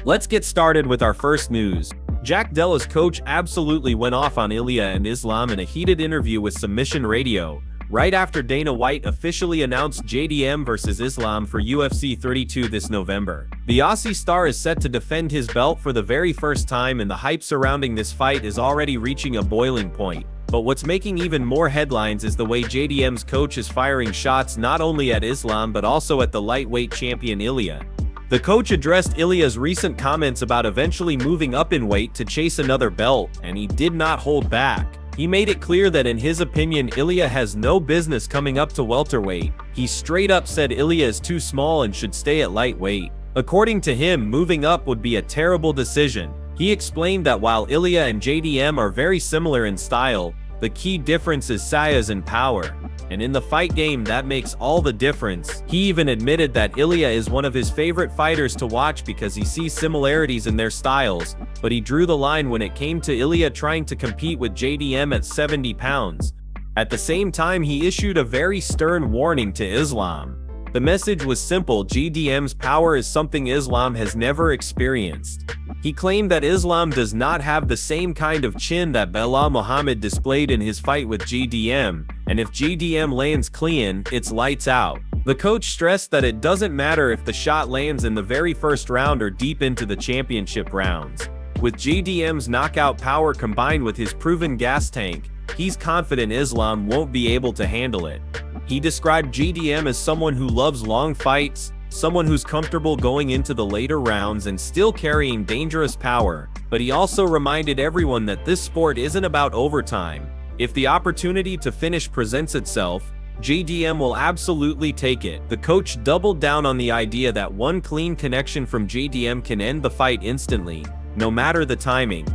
Let's get started with our first news. Jack Della's coach absolutely went off on Ilia and Islam in a heated interview with Submission Radio, right after Dana White officially announced JDM vs Islam for UFC 32 this November. The Aussie star is set to defend his belt for the very first time, and the hype surrounding this fight is already reaching a boiling point. But what's making even more headlines is the way JDM's coach is firing shots not only at Islam but also at the lightweight champion Ilia. The coach addressed Ilia's recent comments about eventually moving up in weight to chase another belt, and he did not hold back. He made it clear that in his opinion Ilia has no business coming up to welterweight. He straight up said Ilia is too small and should stay at lightweight. According to him, moving up would be a terrible decision. He explained that while Ilia and JDM are very similar in style, the key difference is size and power. And in the fight game, that makes all the difference. He even admitted that Ilia is one of his favorite fighters to watch because he sees similarities in their styles, but he drew the line when it came to Ilia trying to compete with JDM at 70 pounds. At the same time, he issued a very stern warning to Islam. The message was simple: JDM's power is something Islam has never experienced. He claimed that Islam does not have the same kind of chin that Belal Muhammad displayed in his fight with JDM, and if JDM lands clean, it's lights out. The coach stressed that it doesn't matter if the shot lands in the very first round or deep into the championship rounds. With JDM's knockout power combined with his proven gas tank, he's confident Islam won't be able to handle it. He described JDM as someone who loves long fights, someone who's comfortable going into the later rounds and still carrying dangerous power, but he also reminded everyone that this sport isn't about overtime. If the opportunity to finish presents itself, JDM will absolutely take it. The coach doubled down on the idea that one clean connection from JDM can end the fight instantly, no matter the timing.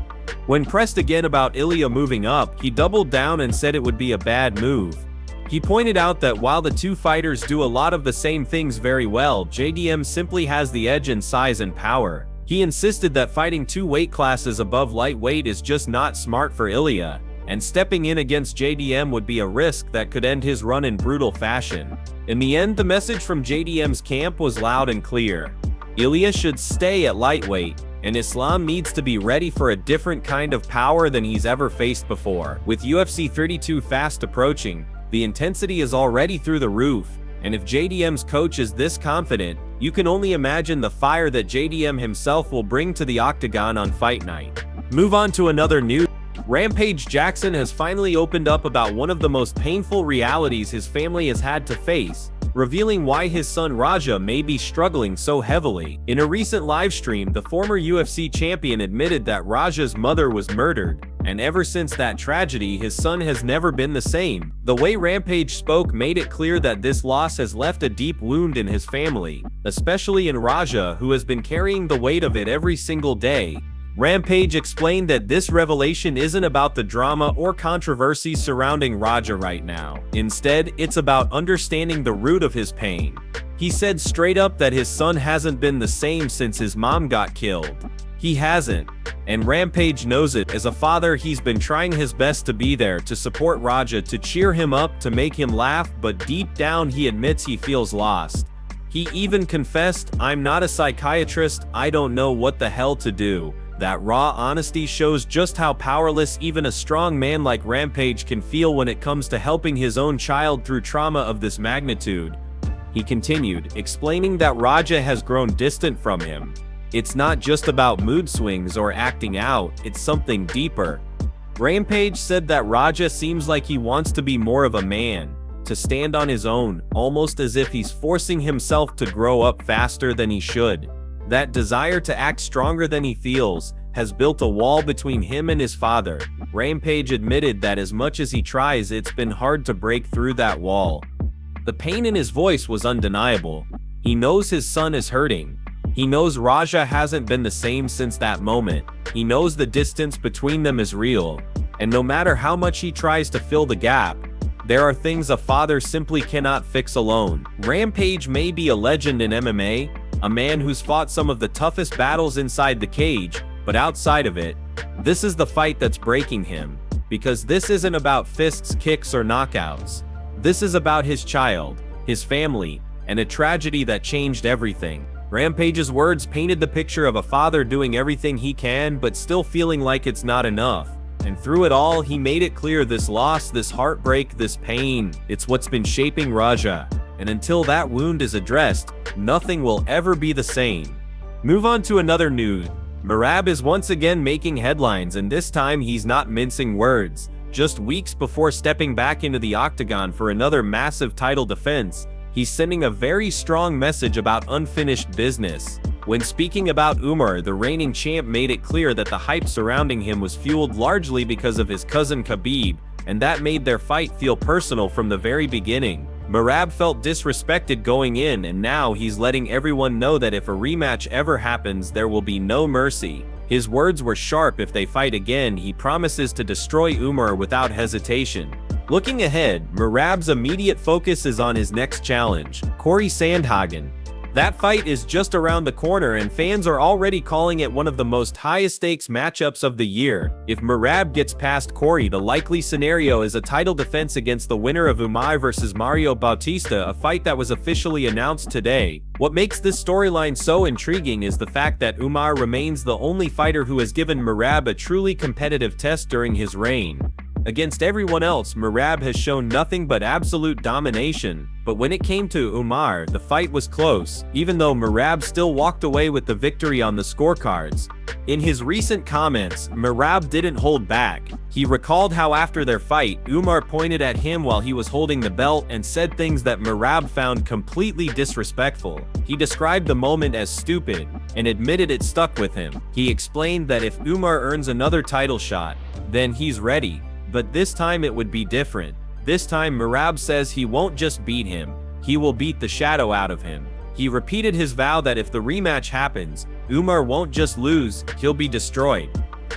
When pressed again about Ilia moving up, he doubled down and said it would be a bad move. He pointed out that while the two fighters do a lot of the same things very well, JDM simply has the edge in size and power. He insisted that fighting two weight classes above lightweight is just not smart for Ilia, and stepping in against JDM would be a risk that could end his run in brutal fashion. In the end, the message from JDM's camp was loud and clear. Ilia should stay at lightweight, and Islam needs to be ready for a different kind of power than he's ever faced before. With UFC 32 fast approaching, the intensity is already through the roof, and if JDM's coach is this confident, you can only imagine the fire that JDM himself will bring to the octagon on fight night. Move on to another news. Rampage Jackson has finally opened up about one of the most painful realities his family has had to face, revealing why his son Raja may be struggling so heavily. In a recent livestream, the former UFC champion admitted that Raja's mother was murdered, and ever since that tragedy, his son has never been the same. The way Rampage spoke made it clear that this loss has left a deep wound in his family, especially in Raja, who has been carrying the weight of it every single day. Rampage explained that this revelation isn't about the drama or controversy surrounding Raja right now. Instead, it's about understanding the root of his pain. He said straight up that his son hasn't been the same since his mom got killed. He hasn't, and Rampage knows it. As a father, he's been trying his best to be there, to support Raja, to cheer him up, to make him laugh, but deep down he admits he feels lost. He even confessed, "I'm not a psychiatrist, I don't know what the hell to do." That raw honesty shows just how powerless even a strong man like Rampage can feel when it comes to helping his own child through trauma of this magnitude. He continued, explaining that Raja has grown distant from him. It's not just about mood swings or acting out, it's something deeper. Rampage said that Raja seems like he wants to be more of a man, to stand on his own, almost as if he's forcing himself to grow up faster than he should. That desire to act stronger than he feels has built a wall between him and his father. Rampage admitted that as much as he tries, it's been hard to break through that wall. The pain in his voice was undeniable. He knows his son is hurting. He knows Raja hasn't been the same since that moment. He knows the distance between them is real. And no matter how much he tries to fill the gap, there are things a father simply cannot fix alone. Rampage may be a legend in MMA, a man who's fought some of the toughest battles inside the cage, but outside of it, this is the fight that's breaking him. Because this isn't about fists, kicks, or knockouts. This is about his child, his family, and a tragedy that changed everything. Rampage's words painted the picture of a father doing everything he can but still feeling like it's not enough. And through it all, he made it clear this loss, this heartbreak, this pain, it's what's been shaping Raja. And until that wound is addressed, nothing will ever be the same. Move on to another news. Merab is once again making headlines, and this time he's not mincing words. Just weeks before stepping back into the octagon for another massive title defense, he's sending a very strong message about unfinished business. When speaking about Umar, the reigning champ made it clear that the hype surrounding him was fueled largely because of his cousin Khabib, and that made their fight feel personal from the very beginning. Merab felt disrespected going in, and now he's letting everyone know that if a rematch ever happens, there will be no mercy. His words were sharp: if they fight again, he promises to destroy Umar without hesitation. Looking ahead, Merab's immediate focus is on his next challenge, Corey Sandhagen. That fight is just around the corner, and fans are already calling it one of the most highest stakes matchups of the year. If Merab gets past Corey, the likely scenario is a title defense against the winner of Umar versus Mario Bautista, a fight that was officially announced today. What makes this storyline so intriguing is the fact that Umar remains the only fighter who has given Merab a truly competitive test during his reign. Against everyone else, Merab has shown nothing but absolute domination, but when it came to Umar, the fight was close, even though Merab still walked away with the victory on the scorecards. In his recent comments, Merab didn't hold back. He recalled how after their fight, Umar pointed at him while he was holding the belt and said things that Merab found completely disrespectful. He described the moment as stupid, and admitted it stuck with him. He explained that if Umar earns another title shot, then he's ready. But this time it would be different. This time Merab says he won't just beat him, he will beat the shadow out of him. He repeated his vow that if the rematch happens, Umar won't just lose, he'll be destroyed.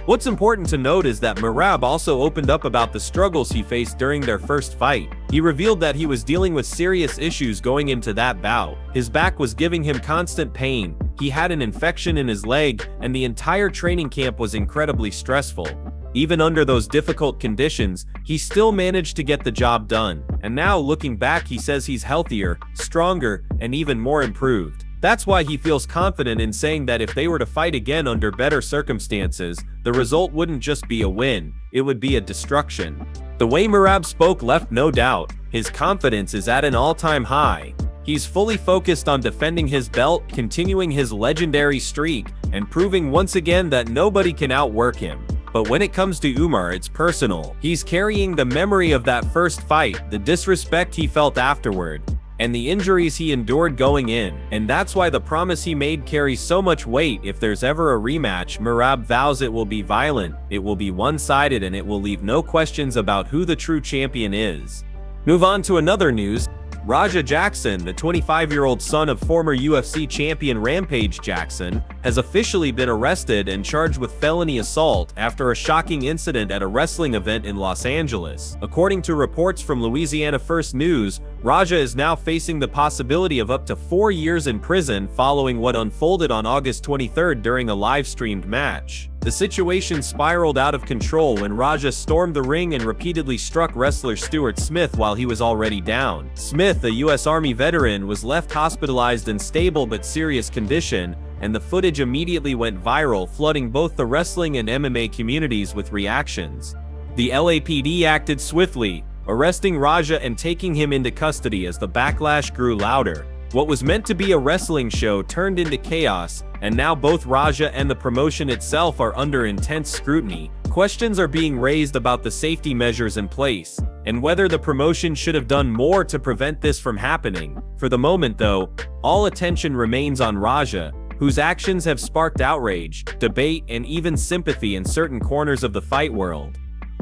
What's important to note is that Merab also opened up about the struggles he faced during their first fight. He revealed that he was dealing with serious issues going into that bout. His back was giving him constant pain, he had an infection in his leg, and the entire training camp was incredibly stressful. Even under those difficult conditions, he still managed to get the job done. And now looking back, he says he's healthier, stronger, and even more improved. That's why he feels confident in saying that if they were to fight again under better circumstances, the result wouldn't just be a win, it would be a destruction. The way Merab spoke left no doubt. His confidence is at an all-time high. He's fully focused on defending his belt, continuing his legendary streak, and proving once again that nobody can outwork him. But when it comes to Umar, it's personal. He's carrying the memory of that first fight, the disrespect he felt afterward, and the injuries he endured going in. And that's why the promise he made carries so much weight. If there's ever a rematch, Merab vows it will be violent, it will be one-sided, and it will leave no questions about who the true champion is. Move on to another news. Raja Jackson, the 25-year-old son of former UFC champion Rampage Jackson, has officially been arrested and charged with felony assault after a shocking incident at a wrestling event in Los Angeles. According to reports from Louisiana First News, Raja is now facing the possibility of up to 4 years in prison following what unfolded on August 23rd during a live-streamed match. The situation spiraled out of control when Raja stormed the ring and repeatedly struck wrestler Stuart Smith while he was already down. Smith, a U.S. Army veteran, was left hospitalized in stable but serious condition, and the footage immediately went viral, flooding both the wrestling and MMA communities with reactions. The LAPD acted swiftly, arresting Raja and taking him into custody as the backlash grew louder. What was meant to be a wrestling show turned into chaos, and now both Raja and the promotion itself are under intense scrutiny. Questions are being raised about the safety measures in place, and whether the promotion should have done more to prevent this from happening. For the moment though, all attention remains on Raja, whose actions have sparked outrage, debate, and even sympathy in certain corners of the fight world.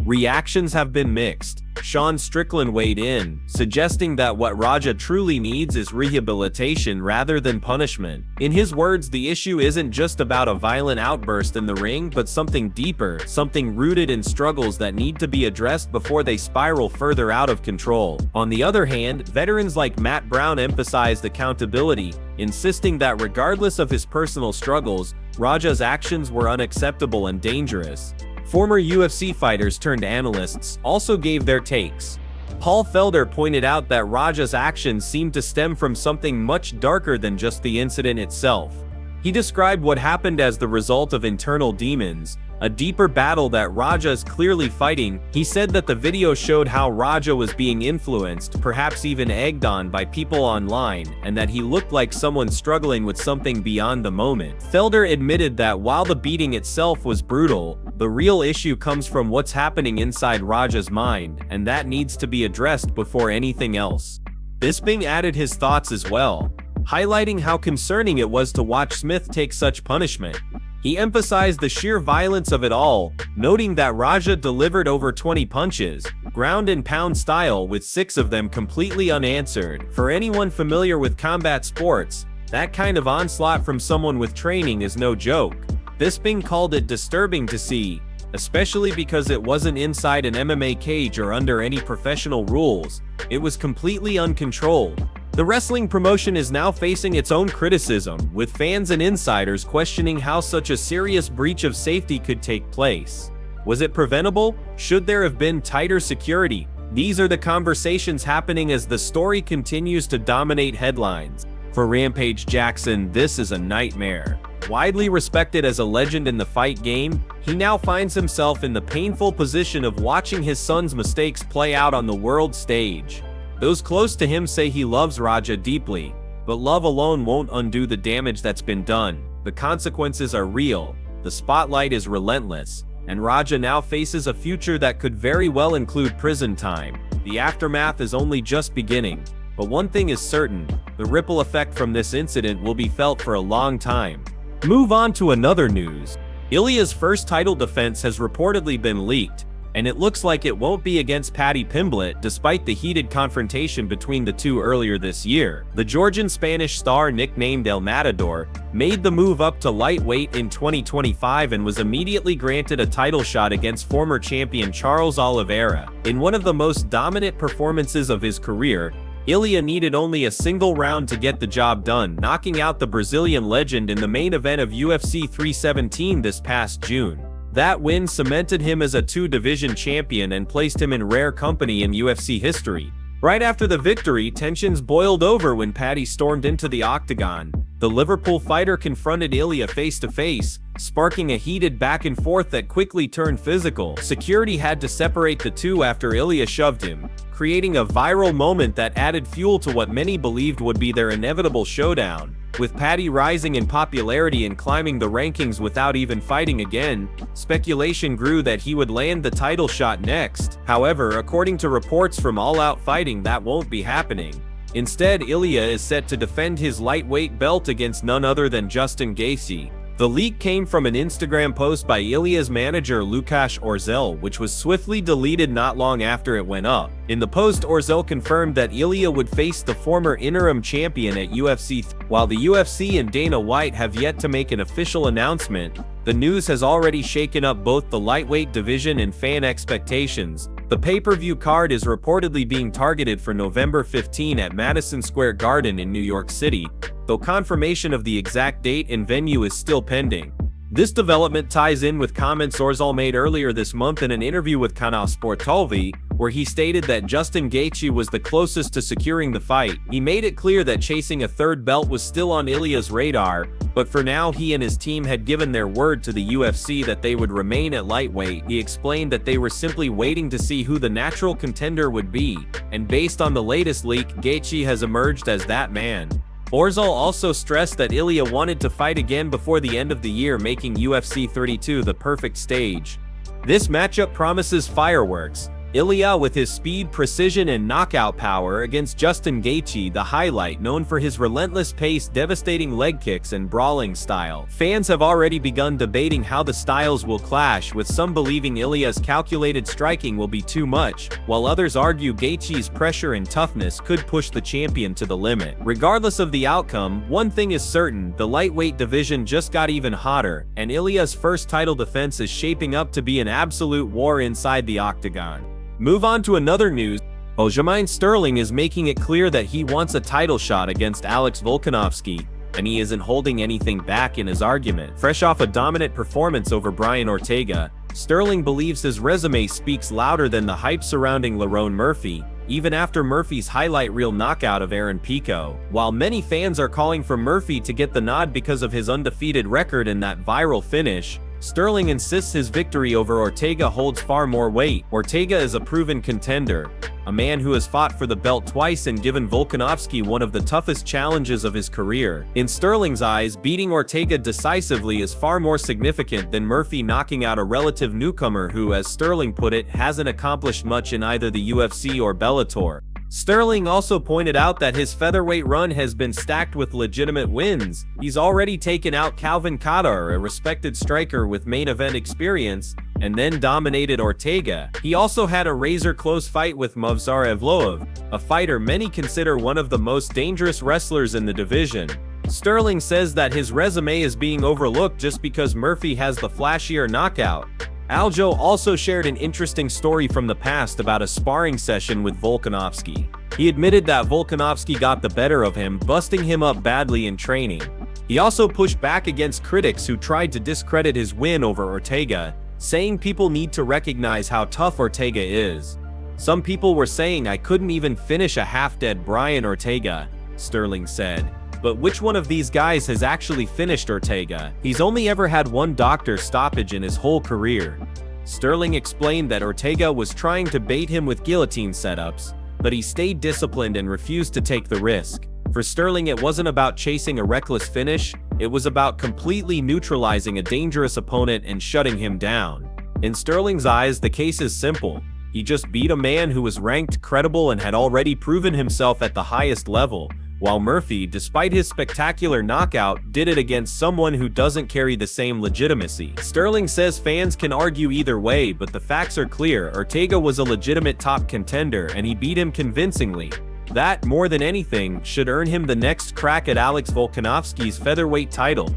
Reactions have been mixed. Sean Strickland weighed in, suggesting that what Raja truly needs is rehabilitation rather than punishment. In his words, the issue isn't just about a violent outburst in the ring, but something deeper, something rooted in struggles that need to be addressed before they spiral further out of control. On the other hand, veterans like Matt Brown emphasized accountability, insisting that regardless of his personal struggles, Raja's actions were unacceptable and dangerous. Former UFC fighters turned analysts also gave their takes. Paul Felder pointed out that Raja's actions seemed to stem from something much darker than just the incident itself. He described what happened as the result of internal demons, a deeper battle that Raja is clearly fighting. He said that the video showed how Raja was being influenced, perhaps even egged on by people online, and that he looked like someone struggling with something beyond the moment. Felder admitted that while the beating itself was brutal, the real issue comes from what's happening inside Raja's mind, and that needs to be addressed before anything else. Bisping added his thoughts as well, highlighting how concerning it was to watch Smith take such punishment. He emphasized the sheer violence of it all, noting that Raja delivered over 20 punches, ground and pound style, with 6 of them completely unanswered. For anyone familiar with combat sports, that kind of onslaught from someone with training is no joke. Bisping called it disturbing to see, especially because it wasn't inside an MMA cage or under any professional rules. It was completely uncontrolled. The wrestling promotion is now facing its own criticism, with fans and insiders questioning how such a serious breach of safety could take place. Was it preventable? Should there have been tighter security? These are the conversations happening as the story continues to dominate headlines. For Rampage Jackson, this is a nightmare. Widely respected as a legend in the fight game, he now finds himself in the painful position of watching his son's mistakes play out on the world stage. Those close to him say he loves Raja deeply, but love alone won't undo the damage that's been done. The consequences are real, the spotlight is relentless, and Raja now faces a future that could very well include prison time. The aftermath is only just beginning, but one thing is certain, the ripple effect from this incident will be felt for a long time. Move on to another news. Ilia's first title defense has reportedly been leaked, and it looks like it won't be against Paddy Pimblett despite the heated confrontation between the two earlier this year. The Georgian-Spanish star, nicknamed El Matador, made the move up to lightweight in 2025 and was immediately granted a title shot against former champion Charles Oliveira. In one of the most dominant performances of his career, Ilia needed only a single round to get the job done, knocking out the Brazilian legend in the main event of UFC 317 this past June. That win cemented him as a two-division champion and placed him in rare company in UFC history. Right after the victory, tensions boiled over when Paddy stormed into the octagon. The Liverpool fighter confronted Ilia face-to-face, sparking a heated back-and-forth that quickly turned physical. Security had to separate the two after Ilia shoved him, creating a viral moment that added fuel to what many believed would be their inevitable showdown. With Paddy rising in popularity and climbing the rankings without even fighting again, speculation grew that he would land the title shot next. However, according to reports from All Out Fighting, that won't be happening. Instead, Ilia is set to defend his lightweight belt against none other than Justin Gaethje. The leak came from an Instagram post by Ilia's manager Łukasz Orzel, which was swiftly deleted not long after it went up. In the post, Orzel confirmed that Ilia would face the former interim champion at UFC. While the UFC and Dana White have yet to make an official announcement, the news has already shaken up both the lightweight division and fan expectations. The pay-per-view card is reportedly being targeted for November 15 at Madison Square Garden in New York City, though confirmation of the exact date and venue is still pending. This development ties in with comments Orzel made earlier this month in an interview with Canal Sportowy, where he stated that Justin Gaethje was the closest to securing the fight. He made it clear that chasing a third belt was still on Ilia's radar, but for now he and his team had given their word to the UFC that they would remain at lightweight. He explained that they were simply waiting to see who the natural contender would be, and based on the latest leak, Gaethje has emerged as that man. Orzel also stressed that Ilia wanted to fight again before the end of the year, making UFC 32 the perfect stage. This matchup promises fireworks. Ilia with his speed, precision, and knockout power against Justin Gaethje, the highlight, known for his relentless pace, devastating leg kicks, and brawling style. Fans have already begun debating how the styles will clash, with some believing Ilia's calculated striking will be too much, while others argue Gaethje's pressure and toughness could push the champion to the limit. Regardless of the outcome, one thing is certain: the lightweight division just got even hotter, and Ilia's first title defense is shaping up to be an absolute war inside the octagon. Move on to another news. Aljamain Sterling is making it clear that he wants a title shot against Alex Volkanovski, and he isn't holding anything back in his argument. Fresh off a dominant performance over Brian Ortega, Sterling believes his resume speaks louder than the hype surrounding Lerone Murphy. even after Murphy's highlight reel knockout of Aaron Pico. While many fans are calling for Murphy to get the nod because of his undefeated record and that viral finish, Sterling insists his victory over Ortega holds far more weight. Ortega is a proven contender, a man who has fought for the belt twice and given Volkanovski one of the toughest challenges of his career. In Sterling's eyes, beating Ortega decisively is far more significant than Murphy knocking out a relative newcomer who, as Sterling put it, hasn't accomplished much in either the UFC or Bellator. Sterling also pointed out that his featherweight run has been stacked with legitimate wins. He's already taken out Calvin Kattar, a respected striker with main event experience, and then dominated Ortega. He also had a razor-close fight with Movsar Evloev, a fighter many consider one of the most dangerous wrestlers in the division. Sterling says that his resume is being overlooked just because Murphy has the flashier knockout. Aljo also shared an interesting story from the past about a sparring session with Volkanovski. He admitted that Volkanovski got the better of him, busting him up badly in training. He also pushed back against critics who tried to discredit his win over Ortega, saying people need to recognize how tough Ortega is. Some people were saying I couldn't even finish a half-dead Brian Ortega, Sterling said. But which one of these guys has actually finished Ortega? He's only ever had one doctor stoppage in his whole career. Sterling explained that Ortega was trying to bait him with guillotine setups, but he stayed disciplined and refused to take the risk. For Sterling, it wasn't about chasing a reckless finish, it was about completely neutralizing a dangerous opponent and shutting him down. In Sterling's eyes, the case is simple. He just beat a man who was ranked credible and had already proven himself at the highest level, while Murphy, despite his spectacular knockout, did it against someone who doesn't carry the same legitimacy. Sterling says fans can argue either way, but the facts are clear. Ortega was a legitimate top contender, and he beat him convincingly. That, more than anything, should earn him the next crack at Alex Volkanovski's featherweight title.